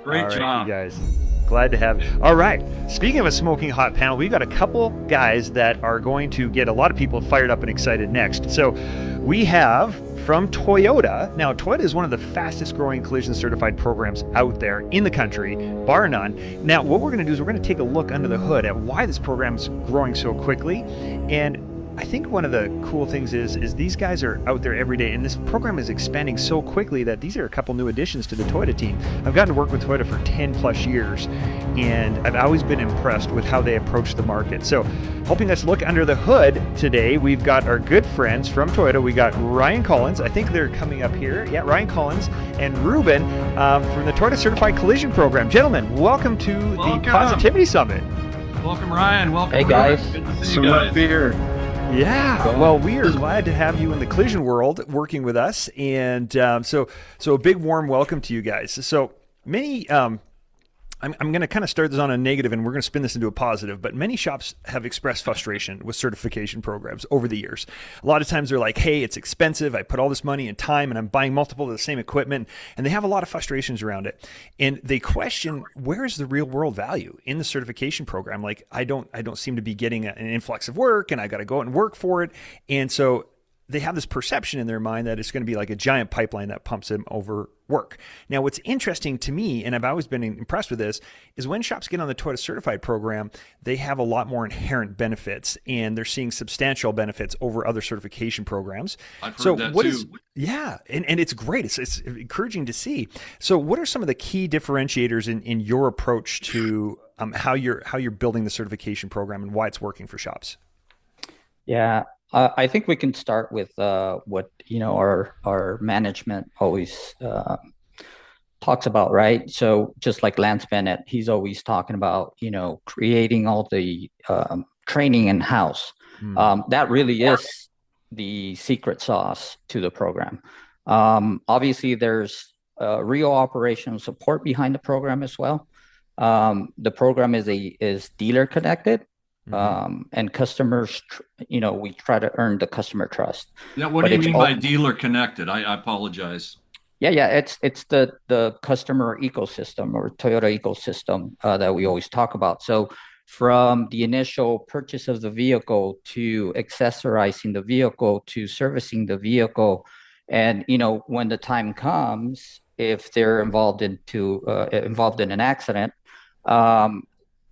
Great All right, you job. guys. Glad to have you. All right. Speaking of a smoking hot panel, we've got a couple guys that are going to get a lot of people fired up and excited next. So we have from Toyota. Now, Toyota is one of the fastest growing collision certified programs out there in the country, bar none. Now, what we're going to do is we're going to take a look under the hood at why this program is growing so quickly. And I think one of the cool things is these guys are out there every day, and this program is expanding so quickly that these are a couple new additions to the Toyota team. I've gotten to work with Toyota for 10 plus years, and I've always been impressed with how they approach the market. So helping us look under the hood today, we've got our good friends from Toyota. We got Ryan Collins. I think they're coming up here. Yeah, Ryan Collins and Ruben from the Toyota Certified Collision Program. Gentlemen, welcome to the Positivity Summit. Welcome, Ryan. Welcome. Hey, guys. Good to see you guys. Beer. Yeah, well, we are glad to have you in the collision world working with us, and so a big warm welcome to you guys. So many, I'm going to kind of start this on a negative, and we're going to spin this into a positive. But many shops have expressed frustration with certification programs over the years. A lot of times they're like, "Hey, it's expensive. I put all this money and time, and I'm buying multiple of the same equipment," and they have a lot of frustrations around it. And they question, where is the real world value in the certification program? Like, I don't seem to be getting an influx of work, and I got to go out and work for it. And so they have this perception in their mind that it's going to be like a giant pipeline that pumps them over work. Now, what's interesting to me, and I've always been impressed with this, is when shops get on the Toyota Certified program, they have a lot more inherent benefits, and they're seeing substantial benefits over other certification programs. I've heard that too. Yeah, and it's great. It's encouraging to see. So what are some of the key differentiators in your approach to how you're building the certification program and why it's working for shops? Yeah, I think we can start with what our management always talks about, right? So just like Lance Bennett, he's always talking about creating all the training in house. That really is the secret sauce to the program. Obviously, there's real operational support behind the program as well. The program is dealer connected. And customers, we try to earn the customer trust. Yeah, what do you mean by dealer connected? I apologize. Yeah, it's the customer ecosystem or Toyota ecosystem that we always talk about. So from the initial purchase of the vehicle to accessorizing the vehicle to servicing the vehicle, and when the time comes, if they're involved in an accident,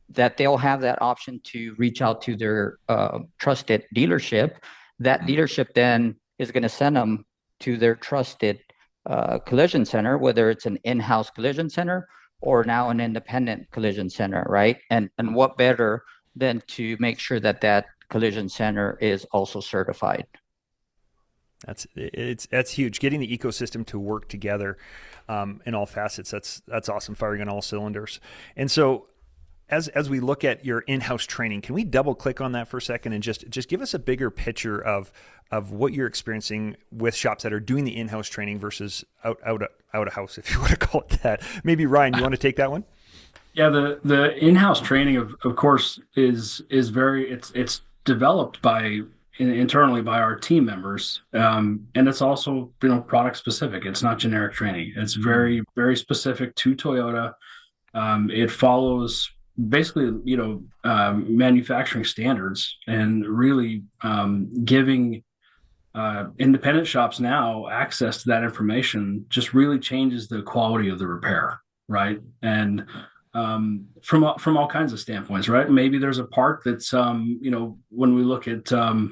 that they'll have that option to reach out to their trusted dealership. That dealership then is going to send them to their trusted collision center, whether it's an in-house collision center or now an independent collision center, right? And what better than to make sure that collision center is also certified. That's huge. Getting the ecosystem to work together in all facets. That's awesome. Firing on all cylinders. And so, as we look at your in-house training, can we double click on that for a second and just give us a bigger picture of what you're experiencing with shops that are doing the in-house training versus out of house, if you want to call it that. Maybe Ryan, you want to take that one? Yeah, the in-house training of course is very it's developed internally by our team members, and it's also product specific. It's not generic training. It's very, very specific to Toyota. It follows basically manufacturing standards, and really giving independent shops now access to that information just really changes the quality of the repair, right? And from all kinds of standpoints, right? Maybe there's a part that's when we look at the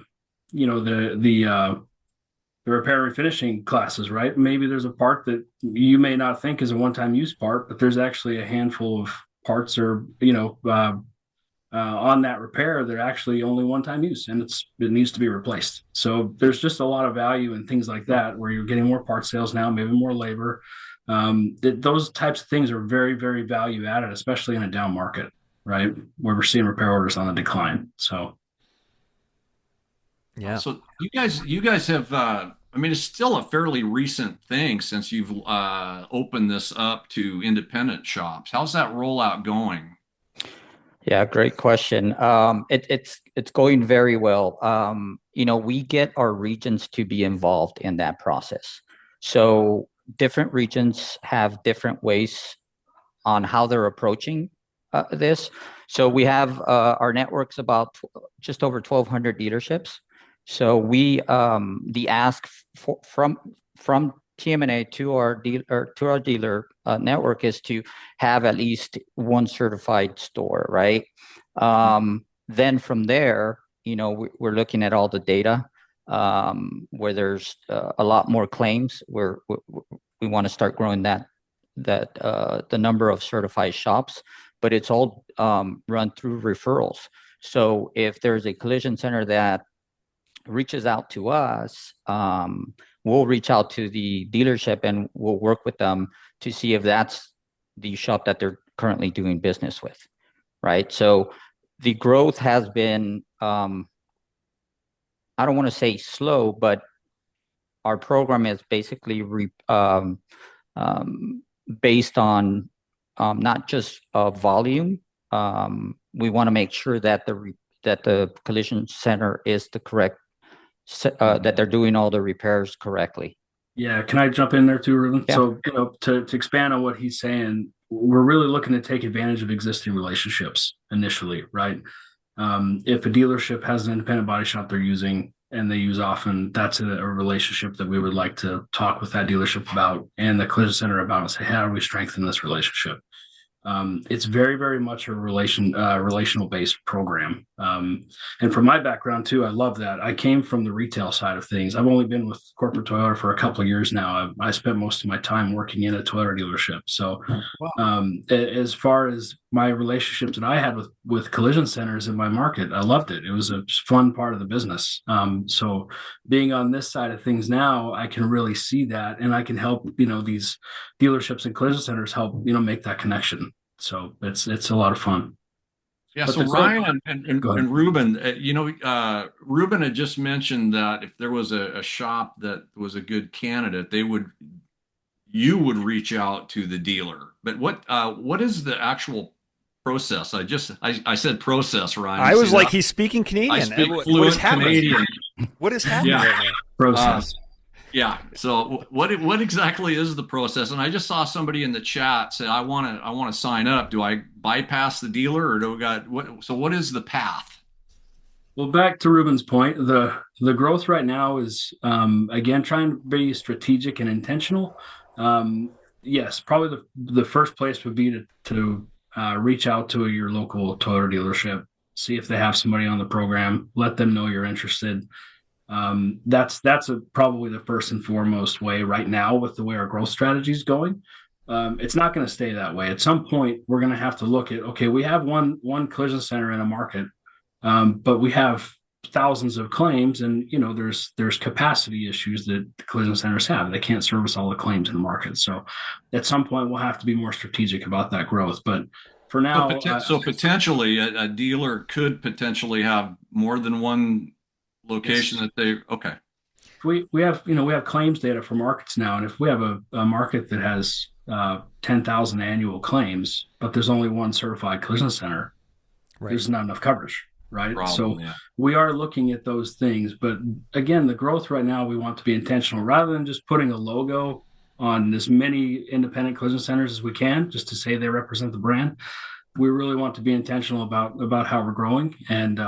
repair and finishing classes, right? Maybe there's a part that you may not think is a one-time use part, but there's actually a handful of parts or on that repair that are actually only one-time use, and it needs to be replaced. So there's just a lot of value in things like that, where you're getting more part sales now, maybe more labor. Those types of things are very, very value added, especially in a down market, right, where we're seeing repair orders on the decline. So yeah. So you guys have, it's still a fairly recent thing since you've opened this up to independent shops. How's that rollout going? Yeah, great question. It's going very well. We get our regions to be involved in that process. So different regions have different ways on how they're approaching this. So we have our network's about just over 1,200 dealerships. So we the ask from TM&A to our dealer network is to have at least one certified store, right? Then from there, we're looking at all the data where there's a lot more claims. We want to start growing that the number of certified shops, but it's all run through referrals. So if there's a collision center that reaches out to us, we'll reach out to the dealership and we'll work with them to see if that's the shop that they're currently doing business with, right? So the growth has been, I don't want to say slow, but our program is basically based on not just volume. We want to make sure that the collision center is the correct, that they're doing all the repairs correctly. Yeah, can I jump in there too, Ruben? Yeah. So, to expand on what he's saying, we're really looking to take advantage of existing relationships initially, right? If a dealership has an independent body shop they're using and they use often, that's a relationship that we would like to talk with that dealership about and the collision center about and say, how do we strengthen this relationship? It's very, very much a relational based program. And from my background too, I love that. I came from the retail side of things. I've only been with corporate Toyota for a couple of years now. I spent most of my time working in a Toyota dealership. So, as far as my relationships that I had with collision centers in my market, I loved it. It was a fun part of the business. So being on this side of things now, I can really see that, and I can help these dealerships and collision centers help make that connection. So it's a lot of fun. Yeah. But So Ryan and Ruben, Ruben had just mentioned that if there was a shop that was a good candidate, you would reach out to the dealer. But what is the actual process? I said process, Ryan. I was like, he's speaking Canadian. I speak what fluent is happening? Canadian. What is happening Yeah. right now? Process. Yeah. So what exactly is the process? And I just saw somebody in the chat say, I want to sign up. Do I bypass the dealer or do we got what? So what is the path? Well, back to Ruben's point, the growth right now is again trying to be strategic and intentional. Yes, probably the first place would be to reach out to your local Toyota dealership, see if they have somebody on the program, let them know you're interested. That's probably the first and foremost way right now with the way our growth strategy is going. It's not going to stay that way. At some point, we're going to have to look at, okay, we have one collision center in a market, but we have thousands of claims, and there's capacity issues that the collision centers have. They can't service all the claims in the market. So at some point, we'll have to be more strategic about that growth. But for now, so potentially a dealer could potentially have more than one location yes. that they okay. We have claims data for markets now, and if we have a market that has 10,000 annual claims, but there's only one certified collision center, there's not enough coverage, right? So we are looking at those things, but again, the growth right now, we want to be intentional rather than just putting a logo on as many independent collision centers as we can, just to say they represent the brand. We really want to be intentional about how we're growing and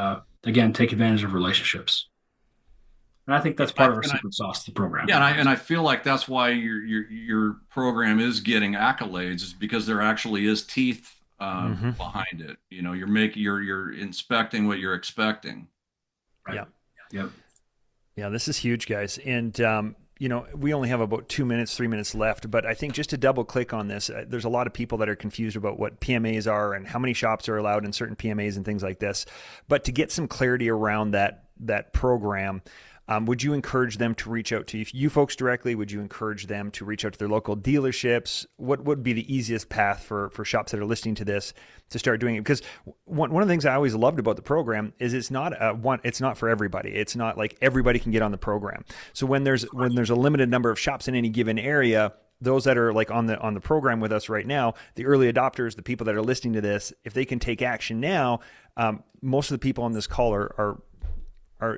again, take advantage of relationships. And I think that's part of our secret sauce, the program. Yeah, and I feel like that's why your program is getting accolades, is because there actually is teeth behind it. You're inspecting what you're expecting. Right. Yeah. Yep. Yeah, this is huge, guys. And we only have about 3 minutes left, but I think just to double click on this, there's a lot of people that are confused about what PMAs are and how many shops are allowed in certain PMAs and things like this. But to get some clarity around that program, would you encourage them to reach out to you folks directly? Would you encourage them to reach out to their local dealerships? What would be the easiest path for shops that are listening to this to start doing it? Because one of the things I always loved about the program is it's not for everybody. It's not like everybody can get on the program. So when there's a limited number of shops in any given area, those that are like on the program with us right now, the early adopters, the people that are listening to this, if they can take action now, most of the people on this call are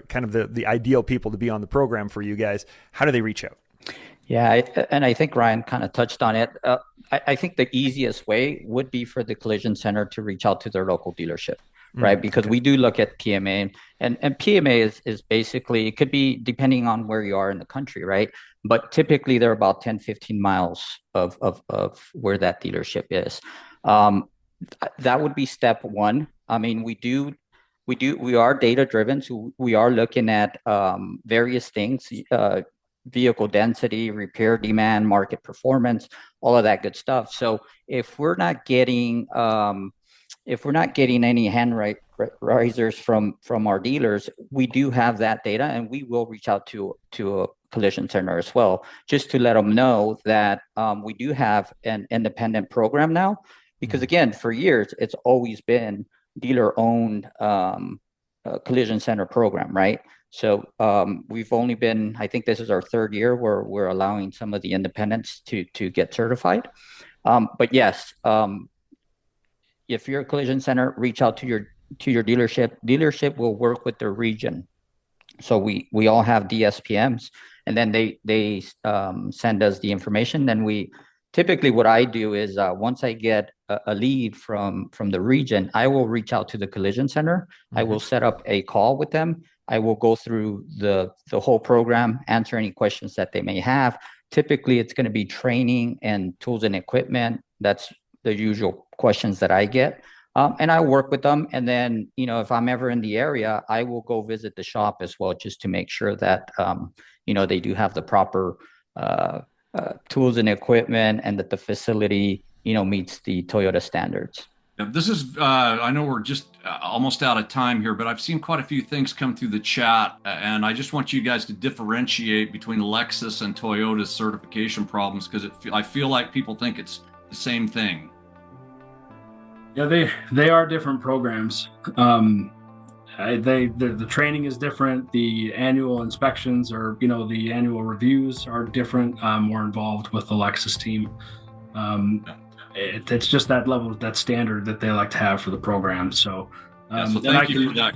kind of the ideal people to be on the program for you guys. How do they reach out? Yeah, and I think Ryan kind of touched on it. I think the easiest way would be for the collision center to reach out to their local dealership, right? Because Okay. we do look at PMA, and PMA is basically, it could be depending on where you are in the country, right? But typically they're about 10, 15 miles of where that dealership is. Um, that would be step one. I mean, we are data driven, so we are looking at various things, vehicle density, repair demand, market performance, all of that good stuff. So if we're not getting any risers from our dealers, we do have that data, and we will reach out to a collision center as well, just to let them know that we do have an independent program now. Because again, for years it's always been dealer owned collision center program, right? So we've only been, I think this is our third year where we're allowing some of the independents to get certified. But yes, if you're a collision center, reach out to your dealership. Dealership will work with their region. So we all have DSPMs, and then they send us the information. Then we typically, what I do is once I get a lead from the region, I will reach out to the collision center. I will set up a call with them. I will go through the whole program, answer any questions that they may have. Typically, it's going to be training and tools and equipment. That's the usual questions that I get. And I work with them. And then, if I'm ever in the area, I will go visit the shop as well, just to make sure that, they do have the proper tools and equipment, and that the facility, meets the Toyota standards. Yeah, this is, I know we're just almost out of time here, but I've seen quite a few things come through the chat, and I just want you guys to differentiate between Lexus and Toyota's certification problems, because I feel like people think it's the same thing. Yeah, they are different programs. The training is different. The annual inspections, or the annual reviews, are different. More involved with the Lexus team. It's just that level, that standard that they like to have for the program. So, so thank you for that.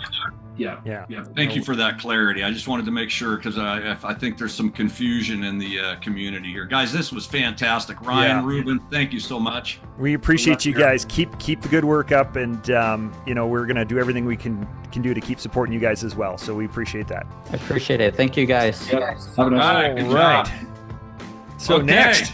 Yeah. Thank you for that clarity. I just wanted to make sure, because I think there's some confusion in the community here. Guys, this was fantastic. Ryan, Ruben, thank you so much. We appreciate you guys. Keep the good work up, and we're going to do everything we can do to keep supporting you guys as well. So we appreciate that. I appreciate it. Thank you guys. Yep. Have a nice day. All right. So next.